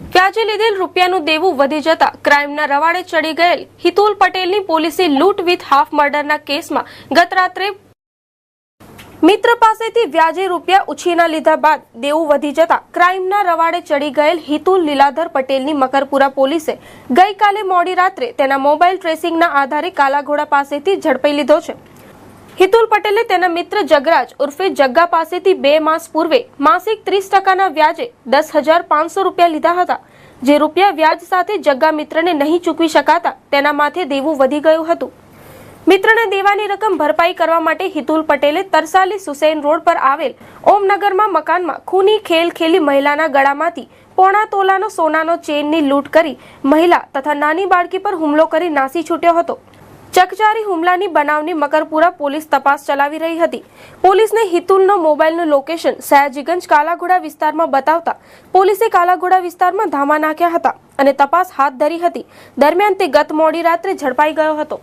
વ્યાજે લીધેલ રૂપિયાનું દેવું વધી જતા ક્રાઇમના રવાડે ચડી ગયેલ હિતુલ પટેલની પોલીસે લૂંટ વિથ હાફ મર્ડરના કેસમાં ગત રાત્રે મિત્ર પાસેથી વ્યાજે રૂપિયા ઉછીના લીધા બાદ દેવું વધી જતા ક્રાઇમના રવાડે ચડી ગયેલ હિતુલ લીલાધર પટેલની મકરપુરા પોલીસે ગઈકાલે મોડી રાત્રે તેના મોબાઈલ ટ્રેસિંગના આધારે કાલાઘોડા પાસેથી ઝડપી લીધો છે। હિતુલ પટેલે તેના મિત્ર જગરાજ ઉર્ફે જગ્ગા પાસેથી 2 માસ પૂર્વે માસિક 30% વ્યાજે 10,500 રૂપિયા લીધા હતા, જે રૂપિયા વ્યાજ સાથે જગ્ગા મિત્રને નહીં ચૂકવી શકાતા તેના માથે દેવું વધી ગયું હતું। મિત્રને દેવાની રકમ ભરપાઈ કરવા માટે હિતુલ પટેલે તરસાલી સુસૈન રોડ પર આવેલ ઓમનગરમાં મકાનમાં ખૂની ખેલ ખેલી મહિલાના ગળામાંથી પોણા તોલાનો સોનાનો ચેનની લૂંટ કરી મહિલા તથા નાની બાળકી પર હુમલો કરી નાસી છૂટ્યો હતો। ચકચારી હુમલાની બનાવની મકરપુરા પોલીસ તપાસ ચલાવી રહી હતી। પોલીસને હિતુલનો મોબાઈલનું લોકેશન સયાજીગંજ કાલાઘોડા વિસ્તારમાં બતાવતા પોલીસે કાલાઘોડા વિસ્તારમાં ધામા નાખ્યા હતા અને તપાસ હાથ ધરી હતી। દરમિયાન તે ગત મોડી રાત્રે ઝડપાઈ ગયો હતો।